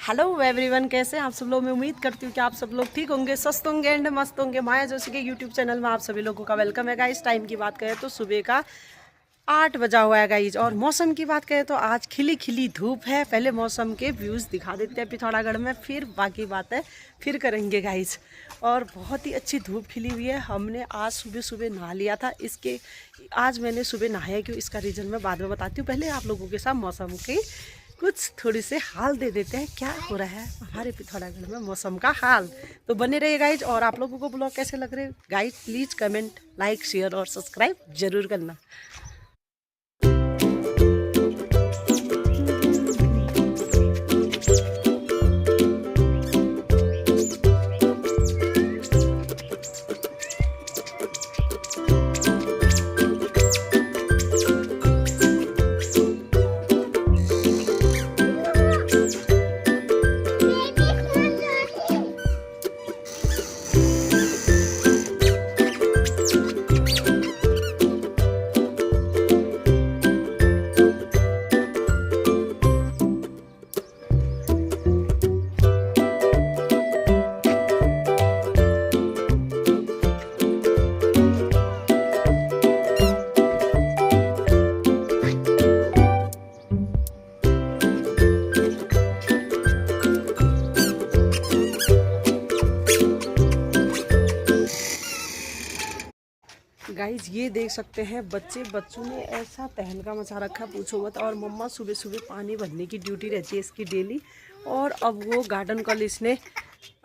Hello everyone, कैसे हैं आप सब लोग। मैं उम्मीद करती हूँ कि आप सब लोग ठीक होंगे, स्वस्थ होंगे एंड मस्त होंगे। माया जोशी के यूट्यूब चैनल में आप सभी लोगों का वेलकम है गाइस। टाइम की बात करें तो सुबह का 8 बजा हुआ है गाइज। और मौसम की बात करें तो आज खिली खिली धूप है। पहले मौसम के व्यूज़ दिखा देते हैं पिथौरागढ़ में, फिर बाकी बातें फिर करेंगे गाइज। और बहुत ही अच्छी धूप खिली हुई है। हमने आज सुबह सुबह नहा लिया था। आज मैंने सुबह नहाया क्यों, इसका रीज़न मैं बाद में बताती हूँ। पहले आप लोगों के साथ मौसम के कुछ थोड़ी से हाल दे देते हैं, क्या हो रहा है हमारे पिथौरागढ़ में मौसम का हाल। तो बने रहिए गाइज। और आप लोगों को ब्लॉग कैसे लग रहे हैं guys, please comment, like, share और सब्सक्राइब जरूर करना। गाइज ये देख सकते हैं बच्चों ने ऐसा तहलका मचा रखा, पूछो मत। और मम्मा सुबह सुबह पानी भरने की ड्यूटी रहती है इसकी डेली। और अब वो गार्डन कल इसने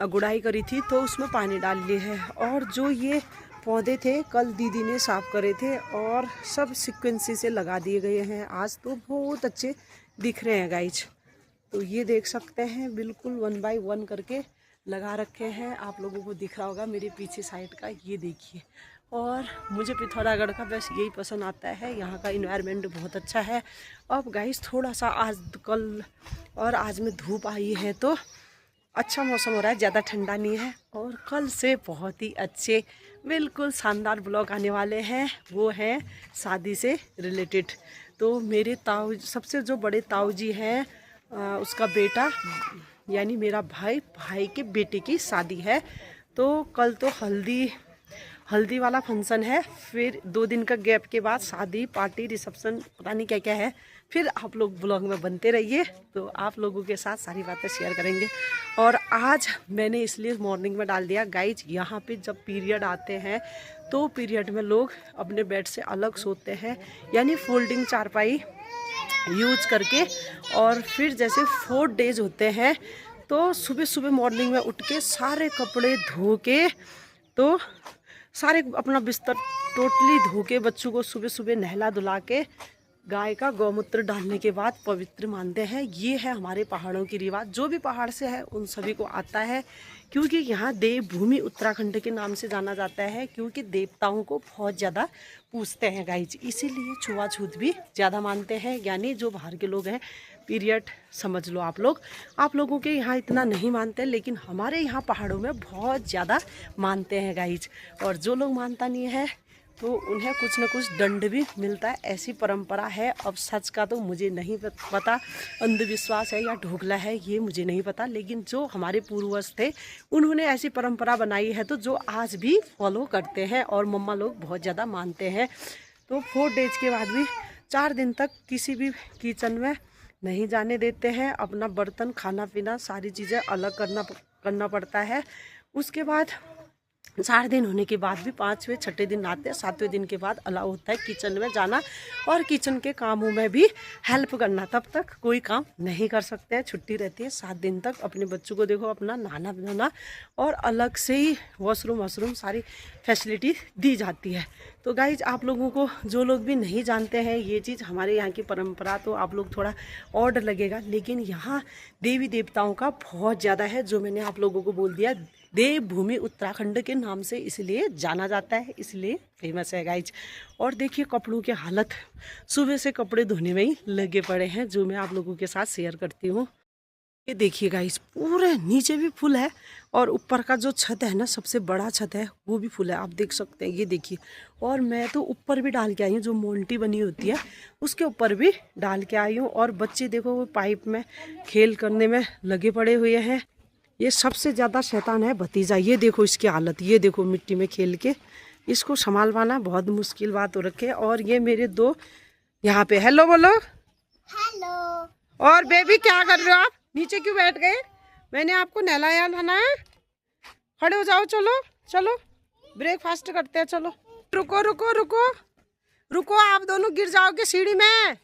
गुड़ाई करी थी तो उसमें पानी डाल लिए है। और जो ये पौधे थे कल दीदी ने साफ करे थे और सब सिक्वेंसी से लगा दिए गए हैं। आज तो बहुत अच्छे दिख रहे हैं गाइज। तो ये देख सकते हैं बिल्कुल 1 बाय 1 करके लगा रखे हैं। आप लोगों को दिख रहा होगा मेरे पीछे साइड का, ये देखिए। और मुझे पिथौरागढ़ का बस यही पसंद आता है, यहाँ का इन्वायरमेंट बहुत अच्छा है। अब गाइस थोड़ा सा आज कल और आज में धूप आई है तो अच्छा मौसम हो रहा है, ज़्यादा ठंडा नहीं है। और कल से बहुत ही अच्छे बिल्कुल शानदार ब्लॉग आने वाले हैं, वो हैं शादी से रिलेटेड। तो मेरे ताऊ, सबसे जो बड़े ताऊ जी हैं, उसका बेटा यानी मेरा भाई के बेटे की शादी है। तो कल तो हल्दी वाला फंक्शन है, फिर 2 दिन का गैप के बाद शादी, पार्टी, रिसेप्शन, पता नहीं क्या क्या है। फिर आप लोग ब्लॉग में बनते रहिए, तो आप लोगों के साथ सारी बातें शेयर करेंगे। और आज मैंने इसलिए मॉर्निंग में डाल दिया गाइज, यहाँ पे जब पीरियड आते हैं तो पीरियड में लोग अपने बेड से अलग सोते हैं, यानी फोल्डिंग चारपाई यूज करके। और फिर जैसे 4 डेज होते हैं तो सुबह सुबह मॉर्निंग में उठ के सारे कपड़े धो के, तो सारे अपना बिस्तर टोटली धो के, बच्चों को सुबह सुबह नहला धुला के गाय का गौमूत्र डालने के बाद पवित्र मानते हैं। ये है हमारे पहाड़ों की रिवाज। जो भी पहाड़ से है उन सभी को आता है, क्योंकि यहाँ देवभूमि उत्तराखंड के नाम से जाना जाता है, क्योंकि देवताओं को बहुत ज़्यादा पूजते हैं गाइज, इसीलिए छुआछूत भी ज़्यादा मानते हैं। यानी जो बाहर के लोग हैं, पीरियड समझ लो आप लोगों के यहाँ इतना नहीं मानते, लेकिन हमारे यहाँ पहाड़ों में बहुत ज़्यादा मानते हैं गाइज। और जो लोग मानता नहीं है तो उन्हें कुछ न कुछ दंड भी मिलता है, ऐसी परंपरा है। अब सच का तो मुझे नहीं पता, अंधविश्वास है या ढोकला है ये मुझे नहीं पता, लेकिन जो हमारे पूर्वज थे उन्होंने ऐसी परंपरा बनाई है तो जो आज भी फॉलो करते हैं और मम्मा लोग बहुत ज़्यादा मानते हैं। तो 4 डेज के बाद भी 4 दिन तक किसी भी किचन में नहीं जाने देते हैं। अपना बर्तन, खाना पीना, सारी चीज़ें अलग करना पड़ता है। उसके बाद 4 दिन होने के बाद भी 5वें 6ठे दिन आते हैं, 7वें दिन के बाद अलाउ होता है किचन में जाना और किचन के कामों में भी हेल्प करना। तब तक कोई काम नहीं कर सकते हैं, छुट्टी रहती है 7 दिन तक। अपने बच्चों को देखो अपना नहाना धोना और अलग से ही वॉशरूम सारी फैसिलिटी दी जाती है। तो गाइज आप लोगों को, जो लोग भी नहीं जानते हैं ये चीज़ हमारे यहाँ की परंपरा, तो आप लोग थोड़ा ऑड लगेगा, लेकिन यहाँ देवी देवताओं का बहुत ज़्यादा है। जो मैंने आप लोगों को बोल दिया, देवभूमि उत्तराखंड के नाम से इसलिए जाना जाता है, इसलिए फेमस है गाइज। और देखिए कपड़ों की हालत, सुबह से कपड़े धोने में ही लगे पड़े हैं, जो मैं आप लोगों के साथ शेयर करती हूँ। ये देखिए गाइस, पूरे नीचे भी फुल है और ऊपर का जो छत है ना, सबसे बड़ा छत है, वो भी फुल है। आप देख सकते हैं, ये देखिए। और मैं तो ऊपर भी डाल के आई हूँ, जो मोल्टी बनी होती है उसके ऊपर भी डाल के आई हूँ। और बच्चे देखो, वो पाइप में खेल करने में लगे पड़े हुए हैं। ये सबसे ज़्यादा शैतान है भतीजा। ये देखो इसकी हालत, ये देखो मिट्टी में खेल के। इसको संभाल पाना बहुत मुश्किल बात हो रखी है। और ये मेरे दो यहाँ पे, हेलो बोलो। हेलो। और बेबी क्या कर रहे हो आप? नीचे क्यों बैठ गए? मैंने आपको नहलाया था। खड़े हो जाओ, चलो चलो ब्रेकफास्ट करते हैं, चलो। रुको रुको रुको रुको, आप दोनों गिर जाओगे सीढ़ी में।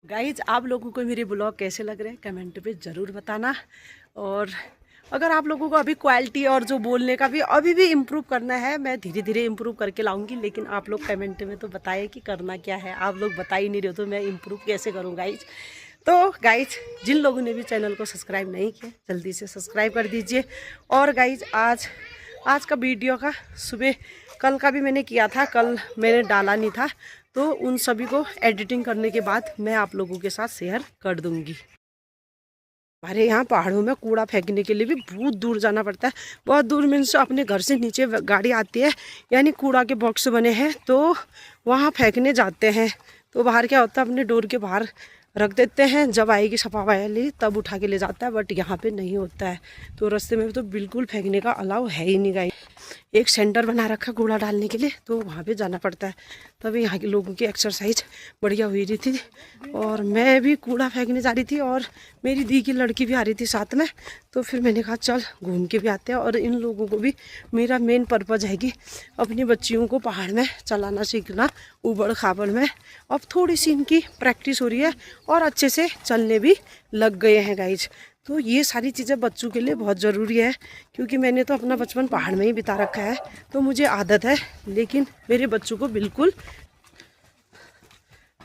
गाइज, आप लोगों को मेरे ब्लॉग कैसे लग रहे हैं कमेंट पे ज़रूर बताना। और अगर आप लोगों को अभी क्वालिटी और जो बोलने का भी अभी भी इम्प्रूव करना है, मैं धीरे धीरे इम्प्रूव करके लाऊंगी। लेकिन आप लोग कमेंट में तो बताइए कि करना क्या है। आप लोग बता ही नहीं रहे हो तो मैं इम्प्रूव कैसे करूँ गाइज। तो गाइज, जिन लोगों ने भी चैनल को सब्सक्राइब नहीं किया, जल्दी से सब्सक्राइब कर दीजिए। और गाइज, आज का वीडियो का सुबह, कल का भी मैंने किया था, कल मैंने डाला नहीं था, तो उन सभी को एडिटिंग करने के बाद मैं आप लोगों के साथ शेयर कर दूंगी। हमारे यहाँ पहाड़ों में कूड़ा फेंकने के लिए भी बहुत दूर जाना पड़ता है। बहुत दूर मीन्स अपने घर से नीचे गाड़ी आती है, यानी कूड़ा के बॉक्स बने हैं, तो वहाँ फेंकने जाते हैं। तो बाहर क्या होता है, अपने डोर के बाहर रख देते हैं, जब आएगी सफा वाली तब उठा के ले जाता है। बट यहाँ पे नहीं होता है, तो रास्ते में तो बिल्कुल फेंकने का अलाउ है ही नहीं गाइस। एक सेंटर बना रखा कूड़ा डालने के लिए, तो वहाँ पे जाना पड़ता है। तभी यहाँ के लोगों की एक्सरसाइज बढ़िया हुई रही थी। और मैं भी कूड़ा फेंकने जा रही थी और मेरी दी की लड़की भी आ रही थी साथ में। तो फिर मैंने कहा चल घूम के भी आते हैं। और इन लोगों को भी, मेरा मेन पर्पज़ है कि अपनी बच्चियों को पहाड़ में चलाना सीखना, ऊबड़ खाबड़ में। अब थोड़ी सी इनकी प्रैक्टिस हो रही है और अच्छे से चलने भी लग गए हैं गाइज। तो ये सारी चीज़ें बच्चों के लिए बहुत ज़रूरी है, क्योंकि मैंने तो अपना बचपन पहाड़ में ही बिता रखा है, तो मुझे आदत है। लेकिन मेरे बच्चों को बिल्कुल।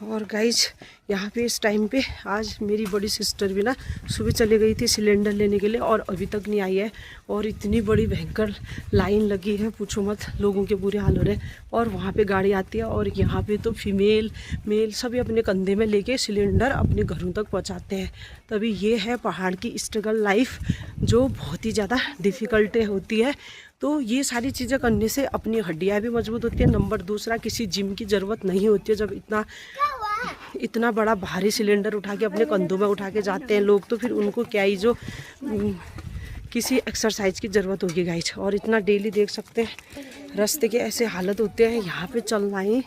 और गाइज, यहाँ पे इस टाइम पे आज मेरी बड़ी सिस्टर भी ना सुबह चले गई थी सिलेंडर लेने के लिए, और अभी तक नहीं आई है। और इतनी बड़ी भयंकर लाइन लगी है, पूछो मत, लोगों के बुरे हाल हो रहे हैं। और वहाँ पे गाड़ी आती है और यहाँ पे तो फीमेल मेल सभी अपने कंधे में लेके सिलेंडर अपने घरों तक पहुँचाते हैं। तभी ये है पहाड़ की स्ट्रगल लाइफ, जो बहुत ही ज़्यादा डिफ़िकल्ट होती है। तो ये सारी चीज़ें करने से अपनी हड्डियाँ भी मजबूत होती है। नंबर दूसरा, किसी जिम की ज़रूरत नहीं होती है। जब इतना बड़ा भारी सिलेंडर उठा के अपने कंधों में उठा के जाते हैं लोग, तो फिर उनको क्या ही जो किसी एक्सरसाइज की ज़रूरत होगी गाइज। और इतना डेली देख सकते हैं रास्ते के ऐसे हालत होते हैं, यहाँ पे चलना ही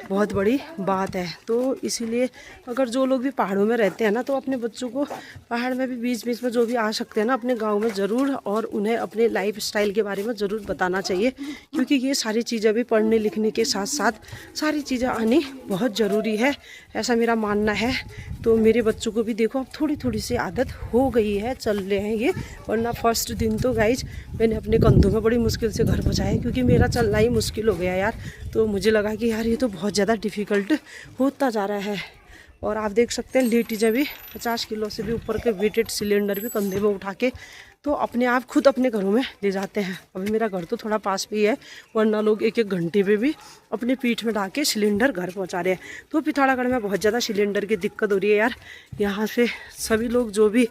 बहुत बड़ी बात है। तो इसीलिए अगर जो लोग भी पहाड़ों में रहते हैं ना, तो अपने बच्चों को पहाड़ में भी बीच बीच में जो भी आ सकते हैं ना, अपने गांव में ज़रूर, और उन्हें अपने लाइफ स्टाइल के बारे में ज़रूर बताना चाहिए। क्योंकि ये सारी चीज़ें भी पढ़ने लिखने के साथ साथ सारी चीज़ें आनी बहुत ज़रूरी है, ऐसा मेरा मानना है। तो मेरे बच्चों को भी देखो अब थोड़ी थोड़ी सी आदत हो गई है, चल रहे हैं ये। वरना फर्स्ट दिन तो गाइज मैंने अपने कंधों में बड़ी मुश्किल से घर पहुँचाया, क्योंकि मेरा चलना ही मुश्किल हो गया यार। तो मुझे लगा कि यार ये तो बहुत ज़्यादा डिफ़िकल्ट होता जा रहा है। और आप देख सकते हैं लेडीज़ें भी 50 किलो से भी ऊपर के वेटेड सिलेंडर भी कंधे में उठा के तो अपने आप खुद अपने घरों में ले जाते हैं। अभी मेरा घर तो थोड़ा पास भी है, वरना लोग एक एक घंटे पे भी अपने पीठ में डाल के सिलेंडर घर पहुंचा रहे हैं। तो पिथौरागढ़ में बहुत ज़्यादा सिलेंडर की दिक्कत हो रही है यार। यहाँ से सभी लोग, जो भी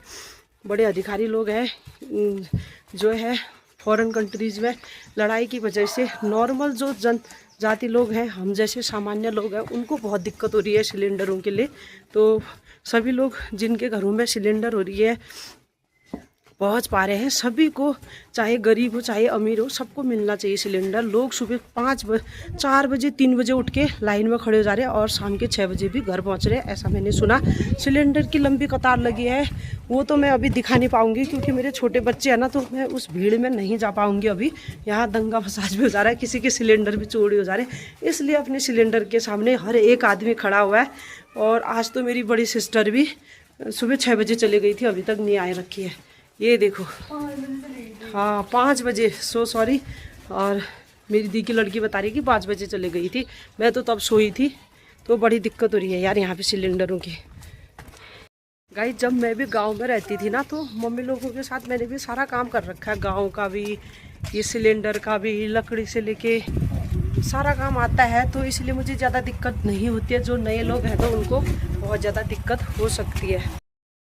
बड़े अधिकारी लोग हैं, जो है फॉरेन कंट्रीज़ में लड़ाई की वजह से नॉर्मल जो जाति लोग हैं, हम जैसे सामान्य लोग हैं, उनको बहुत दिक्कत हो रही है सिलेंडरों के लिए। तो सभी लोग जिनके घरों में सिलेंडर हो रही है पहुंच पा रहे हैं, सभी को, चाहे गरीब हो चाहे अमीर हो, सबको मिलना चाहिए सिलेंडर। लोग सुबह 4 बजे 3 बजे उठ के लाइन में खड़े हो जा रहे हैं और शाम के 6 बजे भी घर पहुंच रहे हैं, ऐसा मैंने सुना। सिलेंडर की लंबी कतार लगी है, वो तो मैं अभी दिखा नहीं पाऊँगी क्योंकि मेरे छोटे बच्चे हैं ना, तो मैं उस भीड़ में नहीं जा पाऊँगी। अभी यहाँ दंगा फसाद भी हो जा रहा है, किसी के सिलेंडर भी चोरी हो जा रहे हैं, इसलिए अपने सिलेंडर के सामने हर एक आदमी खड़ा हुआ है। और आज तो मेरी बड़ी सिस्टर भी सुबह 6 बजे चली गई थी, अभी तक नहीं आए रखी है। ये देखो, हाँ 5 बजे, सॉरी। और मेरी दी की लड़की बता रही कि 5 बजे चले गई थी, मैं तो तब सोई थी। तो बड़ी दिक्कत हो रही है यार यहाँ पे सिलेंडरों की। गाइस, जब मैं भी गांव में रहती थी ना, तो मम्मी लोगों के साथ मैंने भी सारा काम कर रखा है, गांव का भी, ये सिलेंडर का भी, लकड़ी से लेके सारा काम आता है। तो इसलिए मुझे ज़्यादा दिक्कत नहीं होती है। जो नए लोग हैं तो उनको बहुत ज़्यादा दिक्कत हो सकती है।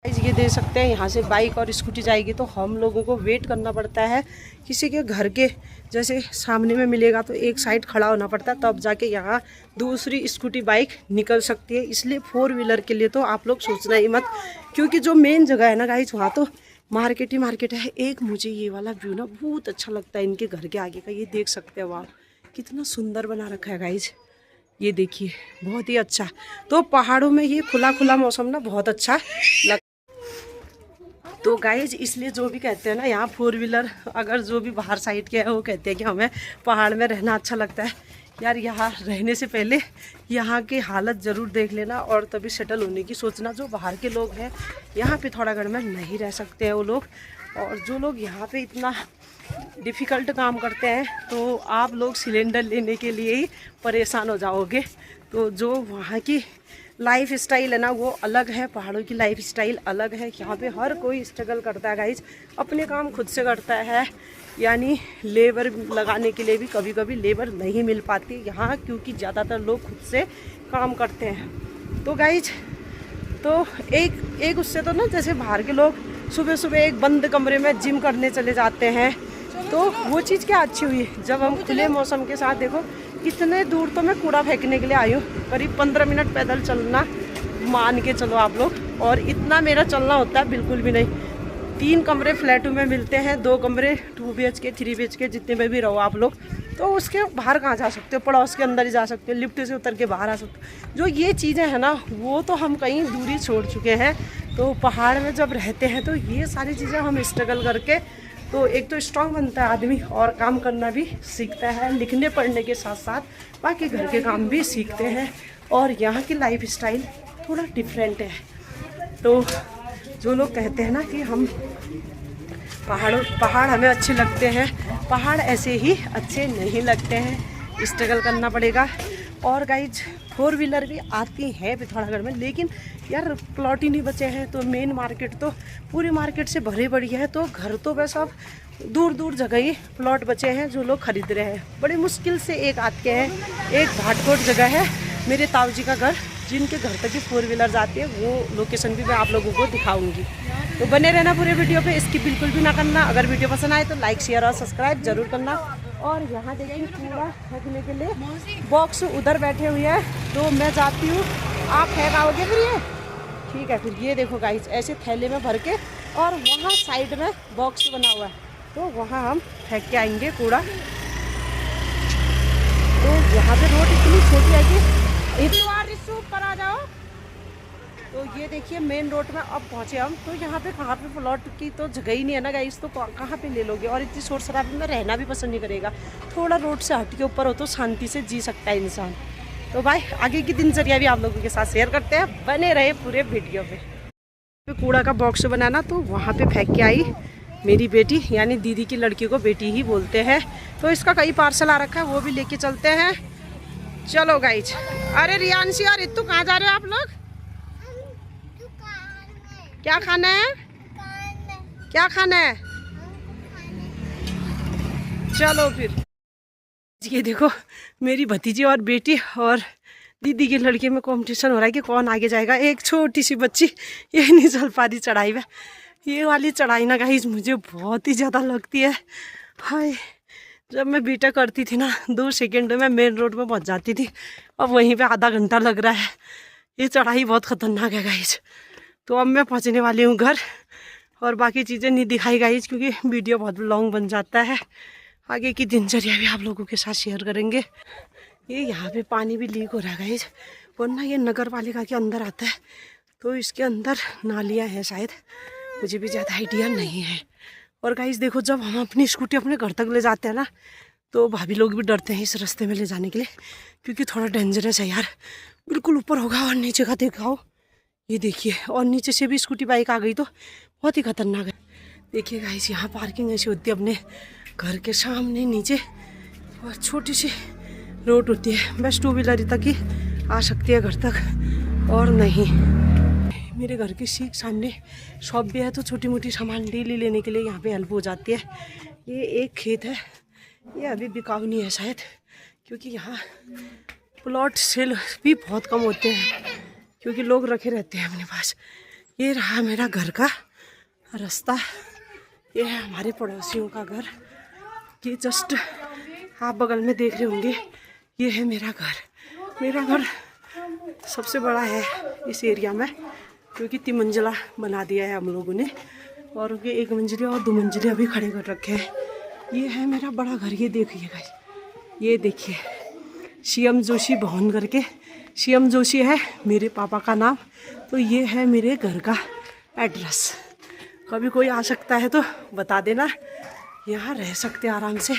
ये देख सकते हैं यहाँ से बाइक और स्कूटी जाएगी तो हम लोगों को वेट करना पड़ता है किसी के घर के जैसे सामने में मिलेगा तो एक साइड खड़ा होना पड़ता है तब जाके यहाँ दूसरी स्कूटी बाइक निकल सकती है। इसलिए 4 व्हीलर के लिए तो आप लोग सोचना ही मत, क्योंकि जो मेन जगह है ना गाइस वहाँ तो मार्केट ही मार्केट है। एक मुझे ये वाला व्यू ना बहुत अच्छा लगता है इनके घर के आगे का, ये देख सकते हो आप कितना सुंदर बना रखा है गाइस, ये देखिए बहुत ही अच्छा। तो पहाड़ों में ये खुला खुला मौसम ना बहुत अच्छा लगता है। तो गाइज इसलिए जो भी कहते हैं ना यहाँ 4 व्हीलर अगर जो भी बाहर साइड के है वो कहते हैं कि हमें पहाड़ में रहना अच्छा लगता है। यार यहाँ रहने से पहले यहाँ की हालत ज़रूर देख लेना और तभी सेटल होने की सोचना। जो बाहर के लोग हैं यहाँ पे थोड़ा घर में नहीं रह सकते हैं वो लोग, और जो लोग यहाँ पे इतना डिफ़िकल्ट काम करते हैं तो आप लोग सिलेंडर लेने के लिए ही परेशान हो जाओगे। तो जो वहाँ की लाइफ स्टाइल है ना वो अलग है, पहाड़ों की लाइफ स्टाइल अलग है। यहाँ पे हर कोई स्ट्रगल करता है गाइज, अपने काम खुद से करता है, यानी लेबर लगाने के लिए भी कभी कभी लेबर नहीं मिल पाती यहाँ, क्योंकि ज़्यादातर लोग खुद से काम करते हैं। तो गाइज तो एक उससे तो ना जैसे बाहर के लोग सुबह सुबह एक बंद कमरे में जिम करने चले जाते हैं, तो वो चीज़ क्या अच्छी हुई जब हम खुले मौसम के साथ देखो इतने दूर तो मैं कूड़ा फेंकने के लिए आई हूँ, करीब 15 मिनट पैदल चलना मान के चलो आप लोग, और इतना मेरा चलना होता है बिल्कुल भी नहीं। 3 कमरे फ्लैटों में मिलते हैं, 2 कमरे 2 BHK 3 BHK जितने में भी रहो आप लोग, तो उसके बाहर कहाँ जा सकते हो, पड़ोस के अंदर ही जा सकते हो, लिफ्ट से उतर के बाहर आ सकते हो। जो ये चीज़ें हैं ना वो तो हम कहीं दूरी छोड़ चुके हैं। तो पहाड़ में जब रहते हैं तो ये सारी चीज़ें हम स्ट्रगल करके तो एक तो स्ट्रांग बनता है आदमी और काम करना भी सीखता है, लिखने पढ़ने के साथ साथ बाकी घर के काम भी सीखते हैं। और यहाँ की लाइफ स्टाइल थोड़ा डिफरेंट है। तो जो लोग कहते हैं ना कि हम पहाड़ हमें अच्छे लगते हैं, पहाड़ ऐसे ही अच्छे नहीं लगते हैं, स्ट्रगल करना पड़ेगा। और गाइज 4 व्हीलर भी आती हैं पिथौरागढ़ में, लेकिन यार प्लॉट ही नहीं बचे हैं। तो मेन मार्केट तो पूरी मार्केट से भरी पड़ी है, तो घर तो बस अब दूर दूर जगह ही प्लॉट बचे हैं जो लोग खरीद रहे हैं। बड़ी मुश्किल से एक आते हैं, एक भाटकोट जगह है मेरे ताऊ जी का घर, जिनके घर तक ही 4 व्हीलर जाती है, वो लोकेशन भी मैं आप लोगों को दिखाऊंगी। तो बने रहना पूरे वीडियो पे, इसकी बिल्कुल भी ना करना। अगर वीडियो पसंद आए तो लाइक शेयर और सब्सक्राइब जरूर करना। और यहाँ देखिए कूड़ा फेंकने के लिए बॉक्स उधर बैठे हुए हैं, तो मैं जाती हूँ, आप फेंकाओगे फिर ये ठीक है। फिर ये देखो गाइस ऐसे थैले में भर के, और वहाँ साइड में बॉक्स बना हुआ है तो वहाँ हम फेंक के आएंगे कूड़ा। तो यहाँ पे रोड इतनी छोटी है कि रिसु ऊपर आ जाओ। तो ये देखिए मेन रोड में अब पहुँचे हम। तो यहाँ पे कहाँ पे प्लॉट की तो जगह ही नहीं है ना गाइस, तो कहाँ पे ले लोगे, और इतनी शोर शराबे में रहना भी पसंद नहीं करेगा। थोड़ा रोड से हट के ऊपर हो तो शांति से जी सकता है इंसान। तो भाई आगे की दिनचर्या भी आप लोगों के साथ शेयर करते हैं, बने रहे पूरे वीडियो पे। कूड़ा का बॉक्स बनाना तो वहाँ पे फेंक के आई मेरी बेटी, यानी दीदी की लड़की को बेटी ही बोलते हैं। तो इसका कई पार्सल आ रखा है, वो भी लेके चलते हैं। चलो गाइज। अरे रियांशी और रितु कहाँ जा रहे हो आप लोग? क्या खाना है? क्या खाना है? चलो फिर। ये देखो मेरी भतीजी और बेटी और दीदी की लड़की में कंपटीशन हो रहा है कि कौन आगे जाएगा। एक छोटी सी बच्ची ये नहीं चल पा रही चढ़ाई में। ये वाली चढ़ाई ना गाइस मुझे बहुत ही ज़्यादा लगती है। हाय, जब मैं बीटेक करती थी ना 2 सेकंड में मेन रोड में पहुंच जाती थी, अब वहीं पे आधा घंटा लग रहा है। ये चढ़ाई बहुत ख़तरनाक है गाइस। तो अब मैं पहुंचने वाली हूँ घर, और बाकी चीज़ें नहीं दिखाई गाइस क्योंकि वीडियो बहुत लॉन्ग बन जाता है। आगे की दिनचर्या भी आप लोगों के साथ शेयर करेंगे। ये यहाँ पे पानी भी लीक हो रहा है गाइस, वरना ये नगर पालिका के अंदर आता है, तो इसके अंदर नालियाँ हैं शायद, मुझे भी ज़्यादा आइडिया नहीं है। और गाइस देखो जब हम अपनी स्कूटी अपने घर तक ले जाते हैं ना, तो भाभी लोग भी डरते हैं इस रास्ते में ले जाने के लिए, क्योंकि थोड़ा डेंजरस है यार। बिल्कुल ऊपर होगा और नीचे का दिखाओ, ये देखिए, और नीचे से भी स्कूटी बाइक आ गई तो बहुत ही खतरनाक है। देखिए गाइस यहाँ पार्किंग ऐसी होती है अपने घर के सामने नीचे, और छोटी सी रोड होती है, बस 2 व्हीलर तक ही आ सकती है घर तक, और नहीं। मेरे घर के ठीक सामने शॉप भी है, तो छोटी मोटी सामान डेली लेने के लिए यहाँ पे हेल्प हो जाती है। ये एक खेत है, ये अभी बिकाऊ नहीं है शायद, क्योंकि यहाँ प्लॉट सेल भी बहुत कम होते हैं, क्योंकि लोग रखे रहते हैं अपने पास। ये रहा मेरा घर का रास्ता, ये है हमारे पड़ोसियों का घर। ये जस्ट आप बगल में देख रहे होंगे, ये है मेरा घर। मेरा घर सबसे बड़ा है इस एरिया में, क्योंकि 3 मंजिला बना दिया है हम लोगों ने, और उनके 1 मंजिले और 2 मंजिले अभी खड़े कर रखे हैं। ये है मेरा बड़ा घर। ये देखिए गाइस, ये देखिए सीएम जोशी भवन करके, सीएम जोशी है मेरे पापा का नाम। तो ये है मेरे घर का एड्रेस। कभी कोई आ सकता है तो बता देना, यहाँ रह सकते आराम से।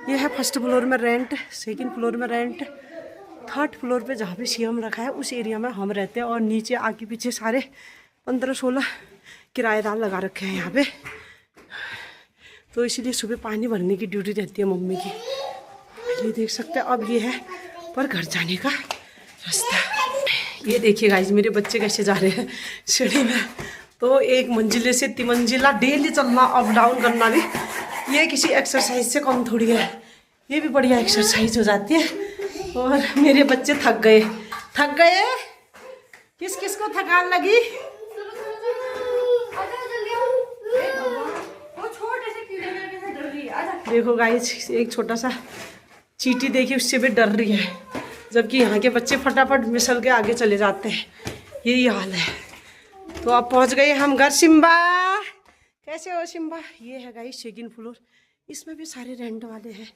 ये है फर्स्ट फ्लोर में रेंट, सेकंड फ्लोर में रेंट, थर्ड फ्लोर पे जहाँ पे सीएम रखा है उस एरिया में हम रहते हैं, और नीचे आगे पीछे सारे 15-16 किराएदार लगा रखे हैं यहाँ पे। तो इसलिए सुबह पानी भरने की ड्यूटी रहती है मम्मी की। ये देख सकते हैं। अब ये है पर घर जाने का रास्ता। ये देखिए गाइस, मेरे बच्चे कैसे जा रहे हैं सीढ़ी में। तो 1 मंजिले से 3 मंजिला डेली चलना, अप डाउन करना भी ये किसी एक्सरसाइज से कम थोड़ी है। ये भी बढ़िया एक्सरसाइज हो जाती है। और मेरे बच्चे थक गए। किस किस को थकान लगी? देखो गाइस, एक छोटा सा चींटी देखी, उससे भी डर रही है, जबकि यहाँ के बच्चे फटाफट मिसल के आगे चले जाते हैं। यही हाल है। तो अब पहुँच गए हम घर। सिम्बा कैसे हो सिम्बा? ये है गाइस सेकंड फ्लोर, इसमें भी सारे रेंट वाले हैं।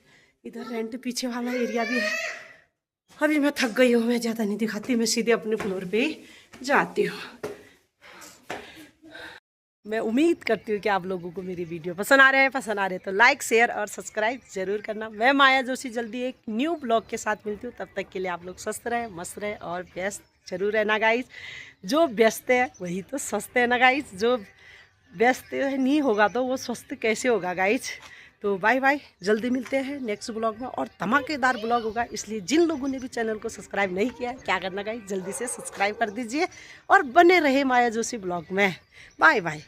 इधर रेंट पीछे वाला एरिया भी है। अभी मैं थक गई हूँ, मैं ज़्यादा नहीं दिखाती, मैं सीधे अपने फ्लोर पे ही जाती हूँ। मैं उम्मीद करती हूँ कि आप लोगों को मेरी वीडियो पसंद आ रहे हैं तो लाइक शेयर और सब्सक्राइब जरूर करना। मैं माया जोशी जल्दी एक न्यू ब्लॉग के साथ मिलती हूँ। तब तक के लिए आप लोग स्वस्थ रहे, मस्त रहे और व्यस्त जरूर रहना गाइस। जो व्यस्त है वही तो स्वस्थ है ना गाइस। जो व्यस्त नहीं होगा तो वो स्वस्थ कैसे होगा गाइस। तो बाय बाय, जल्दी मिलते हैं नेक्स्ट ब्लॉग में, और धमाकेदार ब्लॉग होगा। इसलिए जिन लोगों ने भी चैनल को सब्सक्राइब नहीं किया है, क्या करना गाइस, जल्दी से सब्सक्राइब कर दीजिए और बने रहे माया जोशी ब्लॉग में। Bye bye.